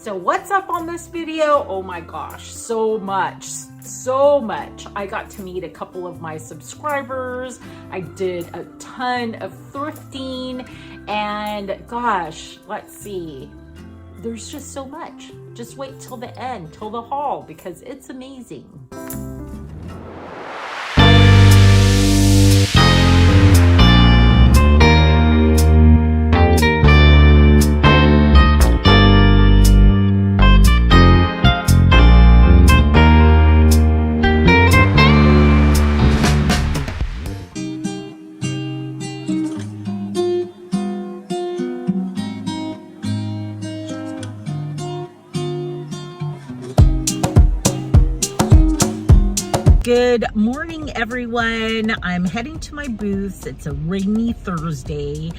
So what's up on this video? Oh my gosh, so much. I got to meet a couple of my subscribers. I did a ton of thrifting, and gosh, let's see. There's just so much. Just wait till the end, till the haul, because it's amazing. Good morning, everyone. I'm heading to my booth. It's a rainy Thursday,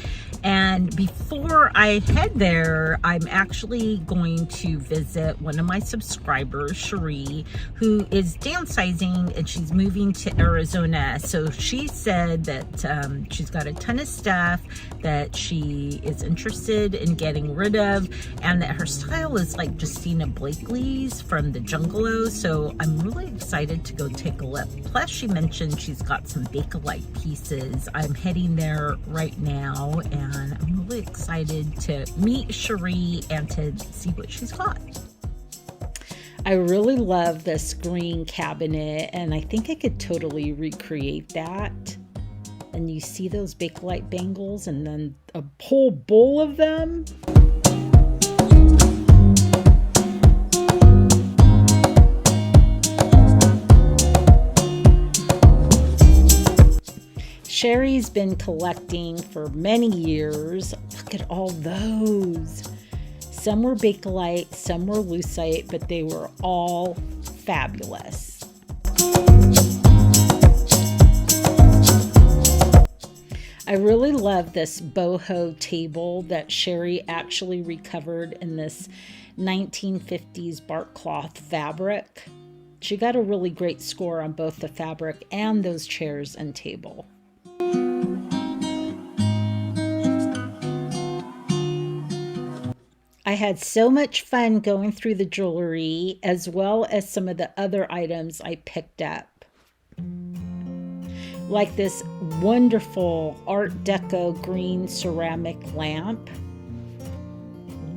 and before I head there, I'm actually going to visit one of my subscribers, Cherie, who is downsizing and she's moving to Arizona. So she said that she's got a ton of stuff that she is interested in getting rid of, and that her style is like Justina Blakely's from the Jungalow. So I'm really excited to go take a look. Plus, she mentioned she's got some Bakelite pieces. I'm heading there right now, and I'm really excited to meet Cherie and to see what she's got. I really love this green cabinet, and I think I could totally recreate that. And you see those Bakelite bangles and then a whole bowl of them. Sherry's been collecting for many years. Look at all those. Some were Bakelite, some were Lucite, but they were all fabulous. I really love this Boho table that Sherry actually recovered in this 1950s bark cloth fabric. She got a really great score on both the fabric and those chairs and table. I had so much fun going through the jewelry as well as some of the other items I picked up. Like this wonderful Art Deco green ceramic lamp.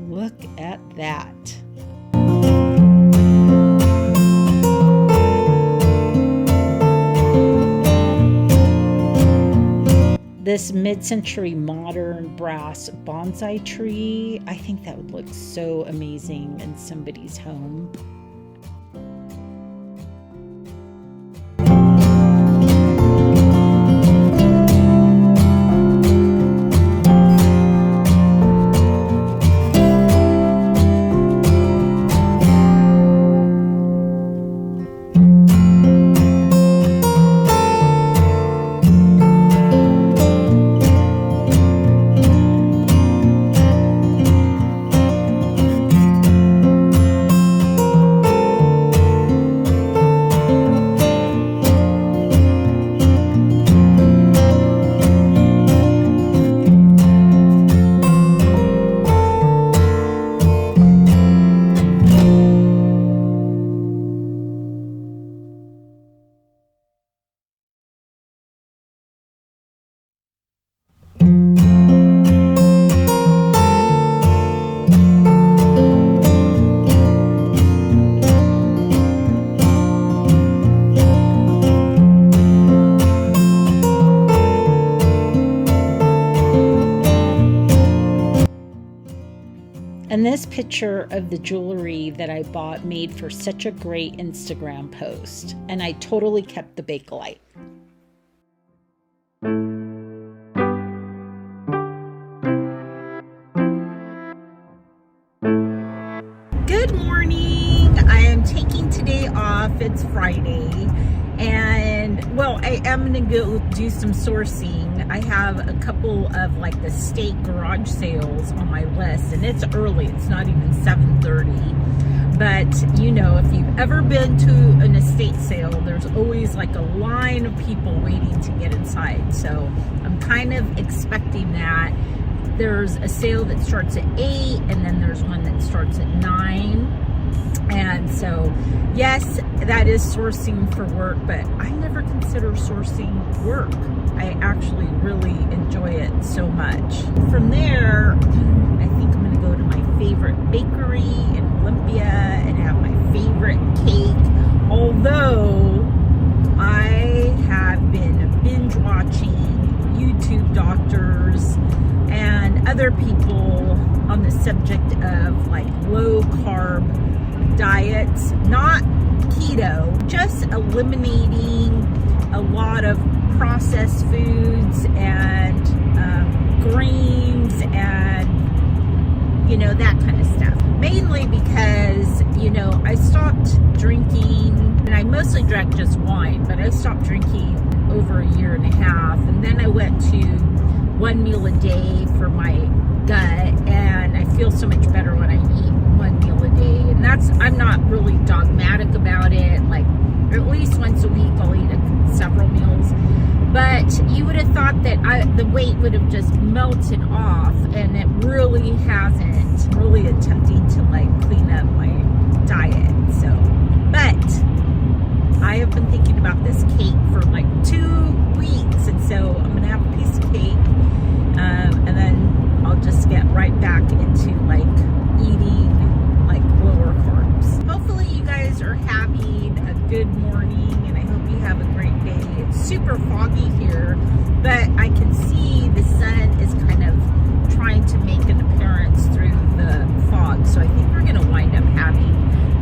Look at that. This mid-century modern brass bonsai tree, I think that would look so amazing in somebody's home. And this picture of the jewelry that I bought made for such a great Instagram post. And I totally kept the Bakelite. Good morning. I am taking today off. It's Friday. And well, I am gonna go do some sourcing. I have a couple of like the state garage sales on my list, and it's early. It's not even 7:30. But you know, if you've ever been to an estate sale, there's always like a line of people waiting to get inside. So I'm kind of expecting that. There's a sale that starts at 8, and then there's one that starts at 9. So yes, that is sourcing for work, but I never consider sourcing work. I actually really enjoy it so much. From there, I think I'm gonna go to my favorite bakery in Olympia and have my favorite cake. Although I have been binge watching YouTube doctors and other people on the subject of like low carb diets, not keto, just eliminating a lot of processed foods and grains and, you know, that kind of stuff. Mainly because, you know, I stopped drinking, and I mostly drank just wine, but I stopped drinking over a year and a half. And then I went to 1 meal a day for my gut, and I feel so much better when I eat 1 meal a day. And I'm not really dogmatic about it. Like, at least once a week I'll eat several meals. But you would have thought that the weight would have just melted off, and it really hasn't. I'm really attempting to like clean up my diet. So, but I have been thinking about this cake for like 2 weeks, and so I'm gonna have a piece of cake, and then I'll just get right back into like eating like lower carbs. Hopefully you guys are having a good morning, and I hope you have a great day. It's super foggy here, but I can see the sun is kind of trying to make an appearance through the fog, so I think we're gonna wind up having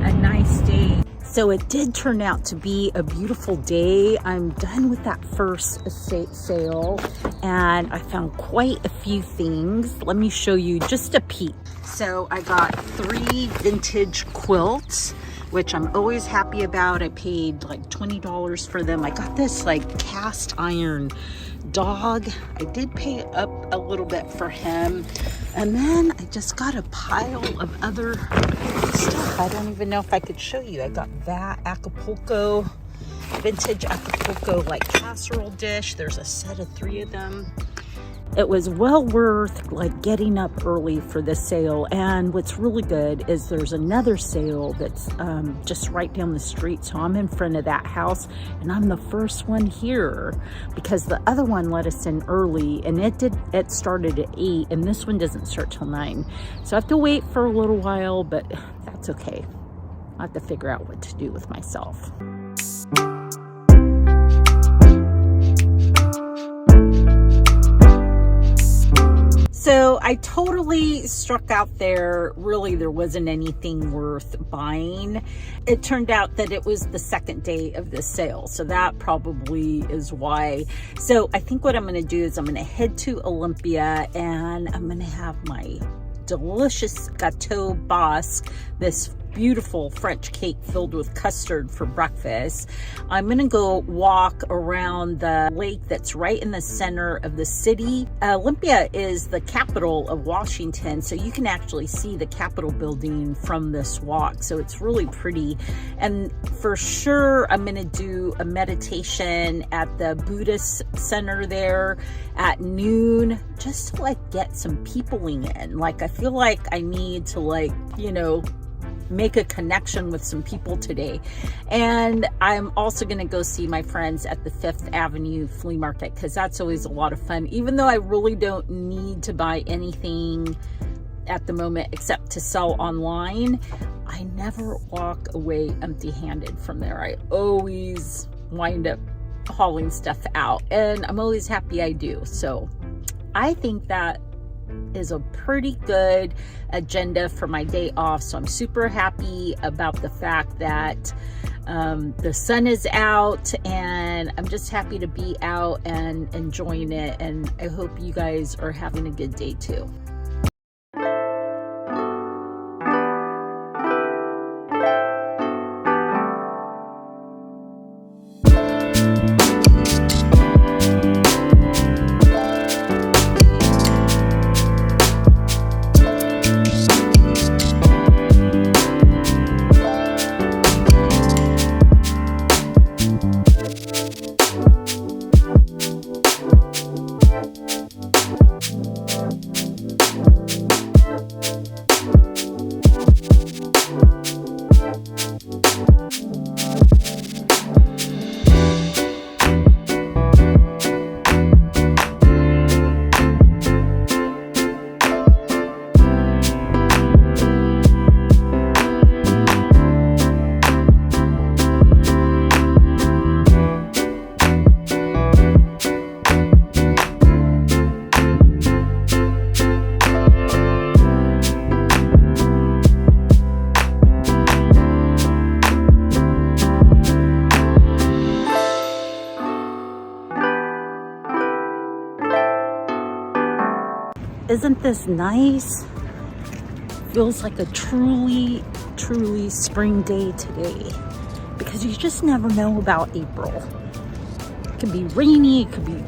a nice day. So it did turn out to be a beautiful day. I'm done with that first estate sale, and I found quite a few things. Let me show you just a peek. So I got 3 vintage quilts, which I'm always happy about. I paid like $20 for them. I got this like cast iron dog. I did pay up a little bit for him. And then I just got a pile of other stuff. I don't even know if I could show you. I got that Acapulco, vintage Acapulco like casserole dish. There's a set of 3 of them. It was well worth like getting up early for this sale. And what's really good is there's another sale that's just right down the street. So I'm in front of that house, and I'm the first one here because the other one let us in early, and it started at 8, and this one doesn't start till 9. So I have to wait for a little while, but that's okay. I have to figure out what to do with myself. So I totally struck out there. Really, there wasn't anything worth buying. It turned out that it was the second day of the sale, so that probably is why. So I think what I'm going to do is I'm going to head to Olympia, and I'm going to have my delicious gâteau basque, this beautiful French cake filled with custard for breakfast. I'm gonna go walk around the lake that's right in the center of the city. Olympia is the capital of Washington, so you can actually see the Capitol building from this walk, so it's really pretty. And for sure I'm gonna do a meditation at the Buddhist center there at noon, just to like get some peopling in. Like, I feel like I need to, like, you know, make a connection with some people today. And I'm also going to go see my friends at the 5th Avenue flea market, because that's always a lot of fun, even though I really don't need to buy anything at the moment except to sell online. I never walk away empty-handed from there. I always wind up hauling stuff out, and I'm always happy I do. So I think that is a pretty good agenda for my day off. So I'm super happy about the fact that the sun is out, and I'm just happy to be out and enjoying it. And I hope you guys are having a good day too. Isn't this nice? Feels like a truly spring day today, because you just never know about April. It could be rainy, it could be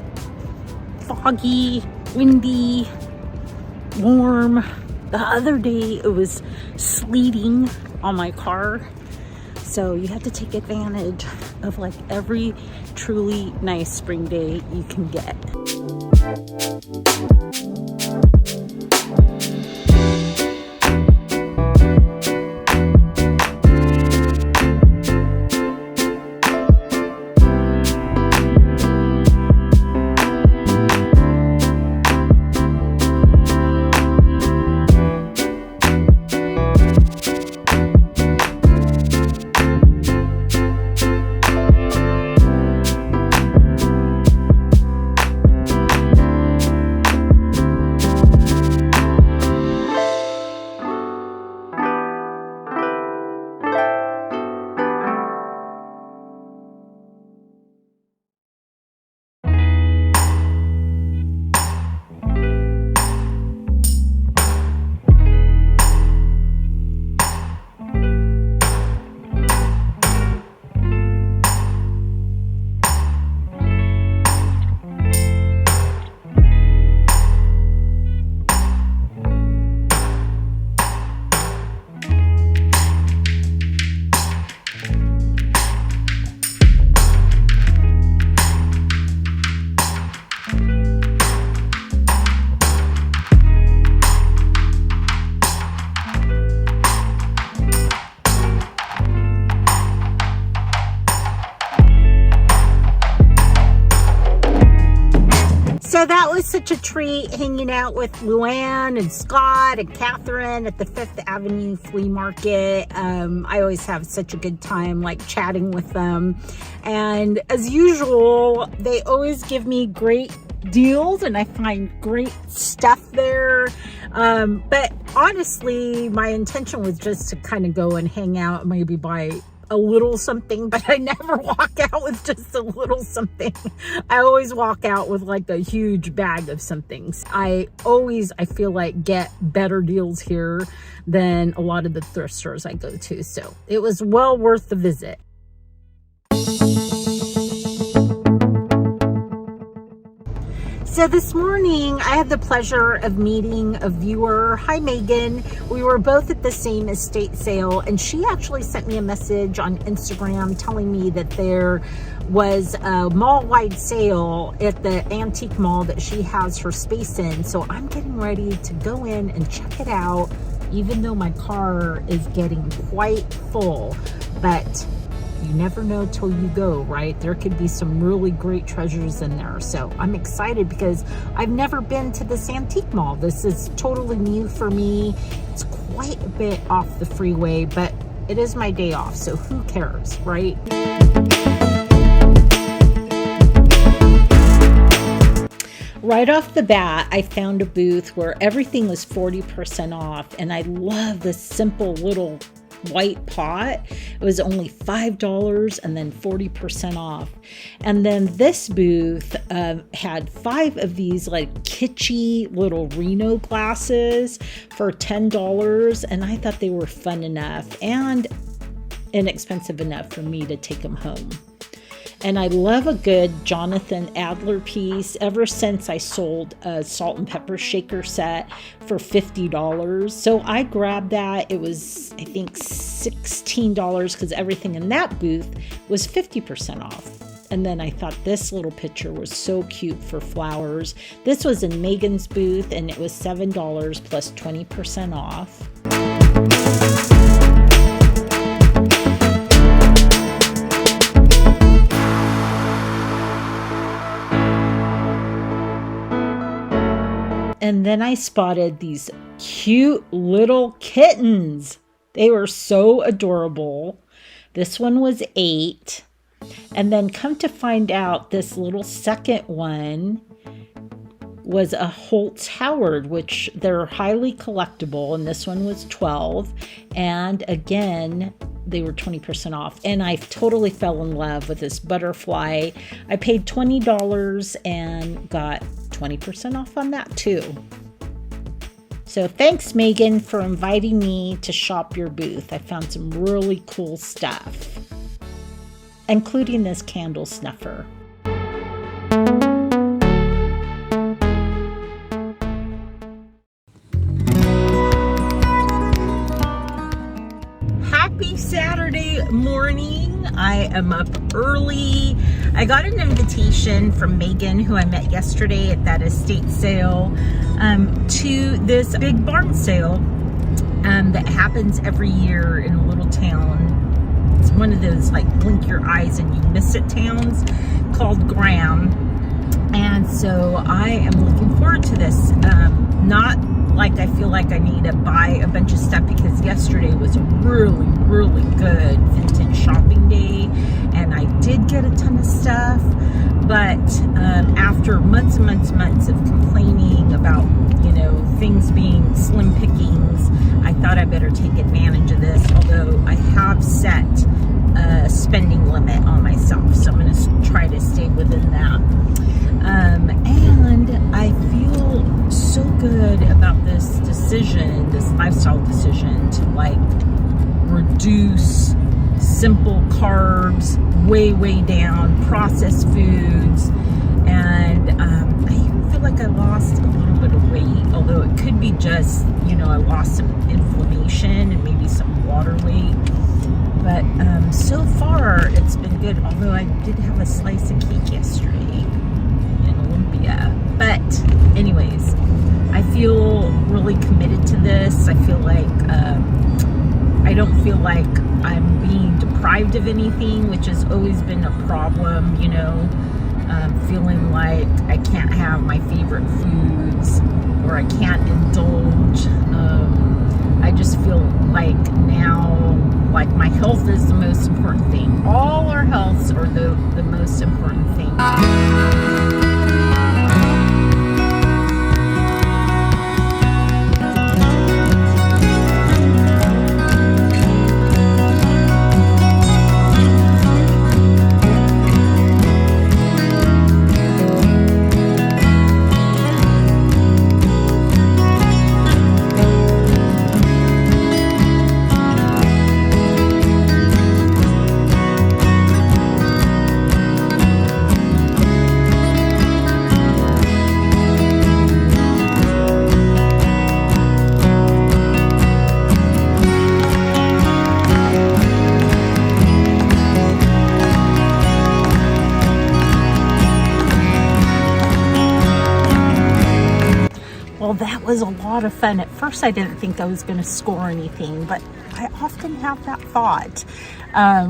foggy, windy, warm. The other day it was sleeting on my car. So you have to take advantage of like every truly nice spring day you can get. So that was such a treat hanging out with Luann and Scott and Catherine at the Fifth Avenue Flea Market. I always have such a good time like chatting with them. And as usual, they always give me great deals and I find great stuff there. But honestly, my intention was just to kind of go and hang out, maybe buy a little something, but I never walk out with just a little something. I always walk out with like a huge bag of something. I feel like get better deals here than a lot of the thrift stores I go to. So it was well worth the visit. So this morning, I had the pleasure of meeting a viewer. Hi, Megan. We were both at the same estate sale, and she actually sent me a message on Instagram telling me that there was a mall-wide sale at the antique mall that she has her space in. So I'm getting ready to go in and check it out, even though my car is getting quite full. But you never know till you go, right? There could be some really great treasures in there. So I'm excited because I've never been to this antique mall. This is totally new for me. It's quite a bit off the freeway, but it is my day off, so who cares, right? Right off the bat, I found a booth where everything was 40% off, and I love this simple little white pot. It was only $5 and then 40% off. And then this booth had 5 of these like kitschy little Reno glasses for $10, and I thought they were fun enough and inexpensive enough for me to take them home. And I love a good Jonathan Adler piece. Ever since I sold a salt and pepper shaker set for $50. So I grabbed that. It was, I think, $16 because everything in that booth was 50% off. And then I thought this little picture was so cute for flowers. This was in Megan's booth and it was $7 plus 20% off. And then I spotted these cute little kittens. They were so adorable. This one was $8. And then come to find out, this little second one was a Holtz Howard, which they're highly collectible. And this one was $12. And again, they were 20% off. And I totally fell in love with this butterfly. I paid $20 and got 20% off on that too. So thanks, Megan, for inviting me to shop your booth. I found some really cool stuff, including this candle snuffer. Happy Saturday morning. I am up early. I got an invitation from Megan, who I met yesterday at that estate sale, to this big barn sale that happens every year in a little town. It's one of those like blink your eyes and you miss it towns called Graham. And so I am looking forward to this. Not like I feel like I need to buy a bunch of stuff, because yesterday was a really, really good vintage shopping day and I did get a ton of stuff. But after months and months and months of complaining about, you know, things being slim pickings, I thought I better take advantage of this, although I have set a spending limit on myself, so I'm going to try to stay within that. And I feel so good about this decision, this lifestyle decision to like reduce simple carbs, way down, processed foods. And I even feel like I lost a little bit of weight, although it could be just, you know, I lost some inflammation and maybe some water weight. But so far it's been good, although I did have a slice of cake yesterday in Olympia. But anyways, I feel really committed to this. I feel like I don't feel like I'm being deprived of anything, which has always been a problem, you know, feeling like I can't have my favorite foods or I can't indulge. I just feel like now, like my health is the most important thing. All our healths are the most important thing. Well, that was a lot of fun. At first, I didn't think I was going to score anything, but I often have that thought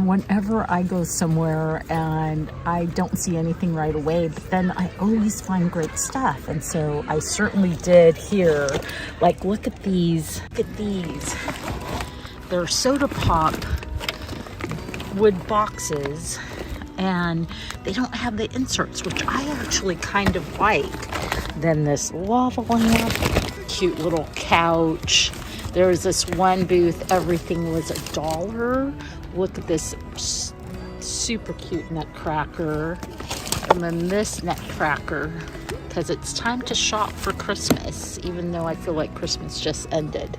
whenever I go somewhere and I don't see anything right away, but then I always find great stuff. And so I certainly did here. Like, look at these. Look at these. They're soda pop wood boxes, and they don't have the inserts, which I actually kind of like. Then this lava lamp, cute little couch. There was this one booth, everything was $1. Look at this super cute nutcracker. And then this nutcracker, because it's time to shop for Christmas, even though I feel like Christmas just ended.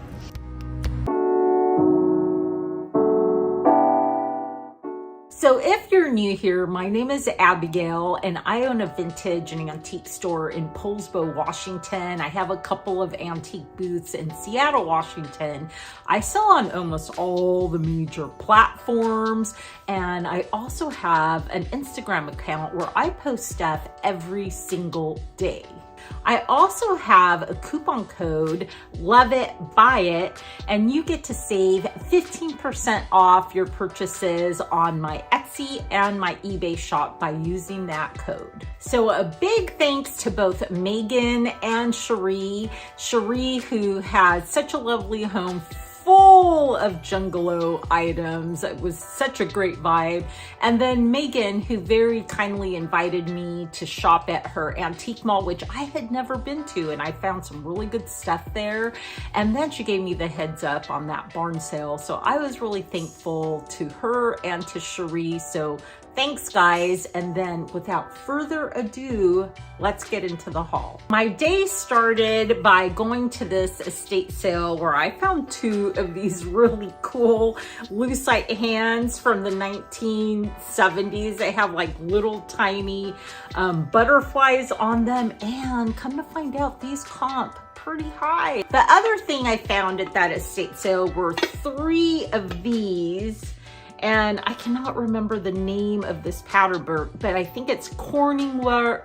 So if you're new here, my name is Abigail and I own a vintage and antique store in Poulsbo, Washington. I have a couple of antique booths in Seattle, Washington. I sell on almost all the major platforms, and I also have an Instagram account where I post stuff every single day. I also have a coupon code, LOVEITBUYIT, and you get to save 15% off your purchases on my Etsy and my eBay shop by using that code. So a big thanks to both Megan and Cherie. Cherie, who has such a lovely home full of Jungalow items. It was such a great vibe. And then Megan, who very kindly invited me to shop at her antique mall, which I had never been to, and I found some really good stuff there. And then she gave me the heads up on that barn sale. So I was really thankful to her and to Cherie. So Thanks guys, and then without further ado, let's get into the haul. My day started by going to this estate sale where I found 2 of these really cool lucite hands from the 1970s. They have like little tiny butterflies on them, and come to find out, these comp pretty high. The other thing I found at that estate sale were 3 of these. And I cannot remember the name of this powder burnt, but I think it's Corningware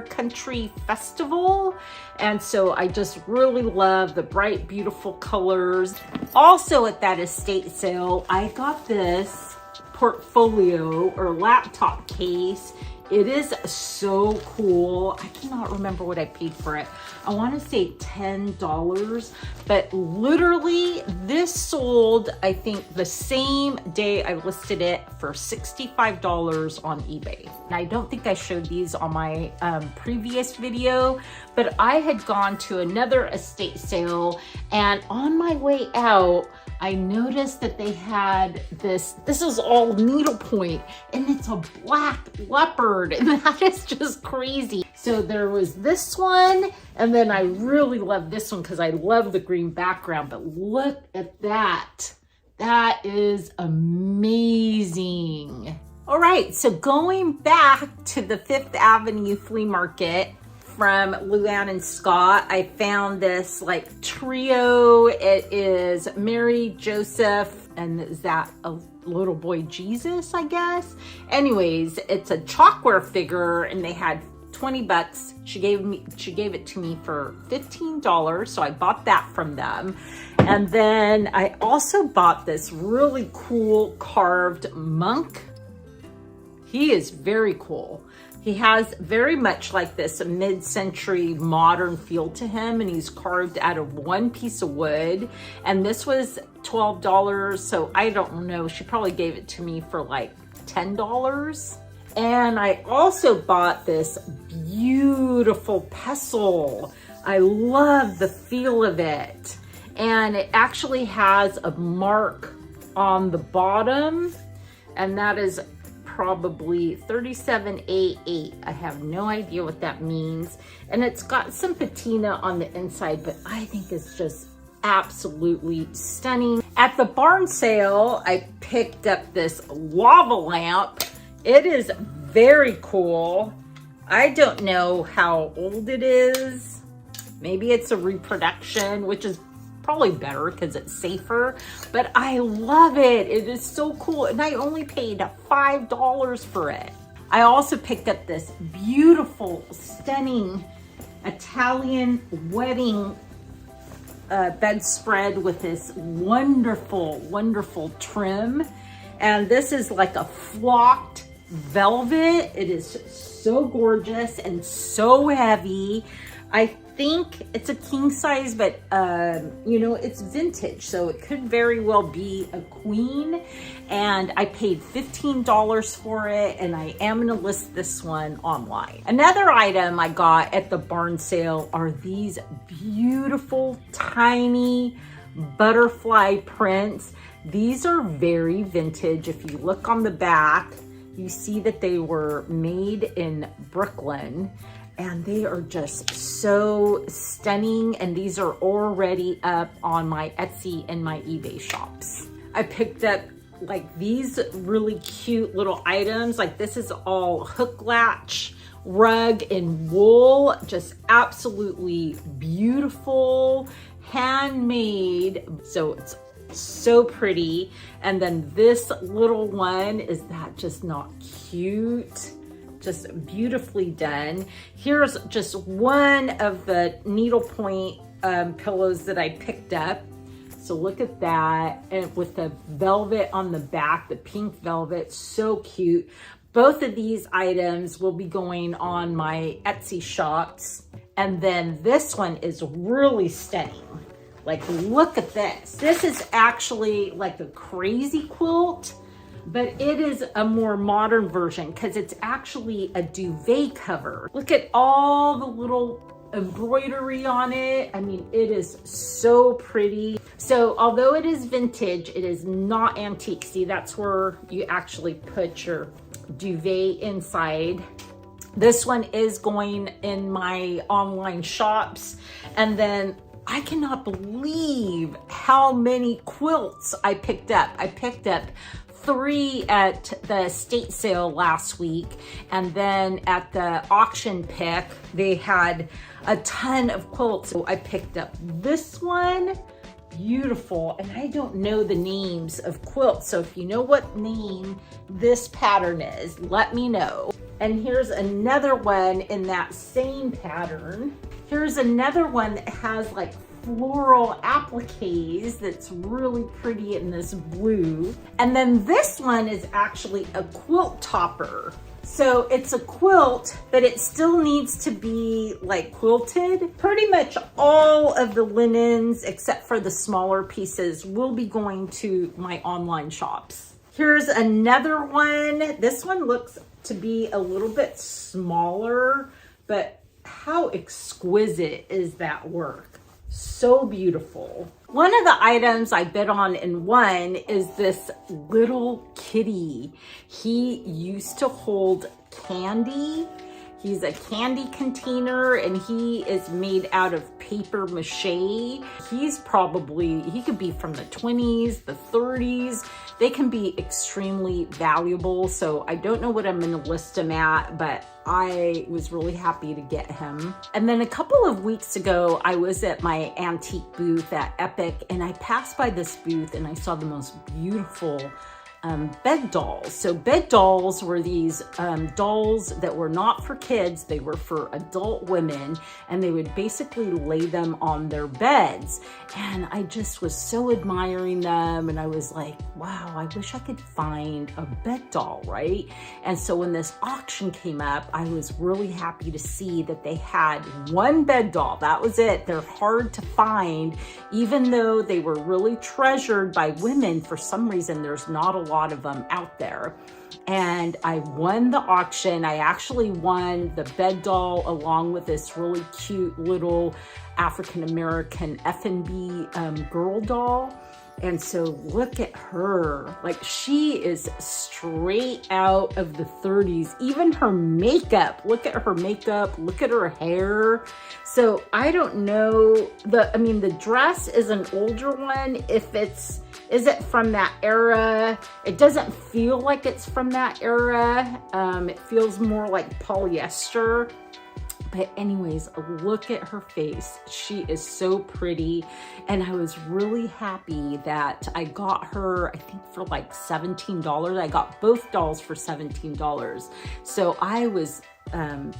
Country Festival. And so I just really love the bright, beautiful colors. Also at that estate sale, I got this portfolio or laptop case. It is so cool. I cannot remember what I paid for it. I want to say $10, but literally this sold, I think, the same day I listed it for $65 on eBay. And I don't think I showed these on my previous video, but I had gone to another estate sale, and on my way out, I noticed that they had this is all needlepoint, and it's a black leopard, and that is just crazy. So there was this one, and then I really love this one because I love the green background, but look at that. That is amazing. All right, so going back to the 5th Avenue flea market, from Luann and Scott, I found this like trio. It is Mary, Joseph, and is that a little boy Jesus, I guess? Anyways, it's a chalkware figure, and they had 20 bucks. She gave it to me for $15, so I bought that from them. And then I also bought this really cool carved monk. He is very cool. He has very much like this mid-century modern feel to him, and he's carved out of one piece of wood. And this was $12, so I don't know. She probably gave it to me for like $10. And I also bought this beautiful pestle. I love the feel of it. And it actually has a mark on the bottom, and that is probably 3788. I have no idea what that means. And it's got some patina on the inside, but I think it's just absolutely stunning. At the barn sale, I picked up this lava lamp. It is very cool. I don't know how old it is. Maybe it's a reproduction, which is probably better because it's safer, but I love it. It is so cool, and I only paid $5 for it. I also picked up this beautiful, stunning Italian wedding bedspread with this wonderful, wonderful trim, and this is like a flocked velvet. It is so gorgeous and so heavy. I think it's a king size, but you know, it's vintage, so it could very well be a queen. And I paid $15 for it, and I am gonna list this one online. Another item I got at the barn sale are these beautiful tiny butterfly prints. These are very vintage. If you look on the back, you see that they were made in Brooklyn, and they are just so stunning. And these are already up on my Etsy and my eBay shops. I picked up like these really cute little items. Like this is all hook latch rug in wool, just absolutely beautiful, handmade. So it's so pretty. And then this little one, is that just not cute? Just beautifully done. Here's just one of the needlepoint pillows that I picked up. So look at that, and with the velvet on the back, the pink velvet, so cute. Both of these items will be going on my Etsy shops. And then this one is really stunning. Like, look at this. This is actually like a crazy quilt, but it is a more modern version because it's actually a duvet cover. Look at all the little embroidery on it. I mean, it is so pretty. So although it is vintage, it is not antique. See, that's where you actually put your duvet inside. This one is going in my online shops. And then I cannot believe how many quilts I picked up. I picked up 3 at the estate sale last week, and then at the auction pick they had a ton of quilts. So I picked up this one, beautiful, and I don't know the names of quilts, so if you know what name this pattern is, let me know. And here's another one in that same pattern. Here's another one that has like floral appliques that's really pretty in this blue. And then this one is actually a quilt topper. So it's a quilt, but it still needs to be like quilted. Pretty much all of the linens, except for the smaller pieces, will be going to my online shops. Here's another one. This one looks to be a little bit smaller, but how exquisite is that work? So beautiful. One of the items I bid on and won is this little kitty. He used to hold candy. He's a candy container and he is made out of paper mache. He could be from the 20s, the 30s. They can be extremely valuable. So I don't know what I'm gonna list him at, but I was really happy to get him. And then a couple of weeks ago, I was at my antique booth at Epic, and I passed by this booth and I saw the most beautiful bed dolls. So bed dolls were these dolls that were not for kids, they were for adult women, and they would basically lay them on their beds. And I just was so admiring them, and I was like, wow, I wish I could find a bed doll, right? And so when this auction came up, I was really happy to see that they had one bed doll. That was it. They're hard to find, even though they were really treasured by women. For some reason, there's not a lot of them out there. And I won the auction. I actually won the bed doll along with this really cute little African-American F&B girl doll. And so look at her, like she is straight out of the 30s. Even her makeup, look at her makeup, look at her hair. So I don't know, the dress is an older one. Is it from that era? It doesn't feel like it's from that era. It feels more like polyester. But anyways, look at her face. She is so pretty. And I was really happy that I got her, I think for like $17. I got both dolls for $17. So I was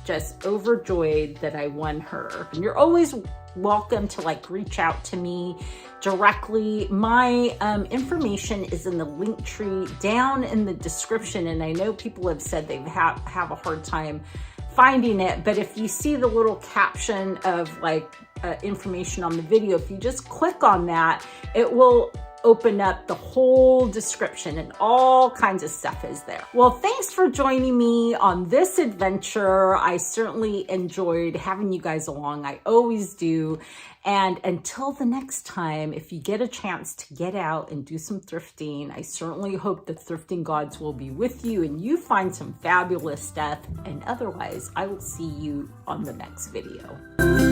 just overjoyed that I won her. And you're always welcome to like reach out to me directly. My information is in the link tree down in the description. And I know people have said they have a hard time finding it, but if you see the little caption of like information on the video, if you just click on that, it will open up the whole description and all kinds of stuff is there. Well, thanks for joining me on this adventure. I certainly enjoyed having you guys along. I always do. And until the next time, if you get a chance to get out and do some thrifting, I certainly hope the thrifting gods will be with you and you find some fabulous stuff. And otherwise, I will see you on the next video.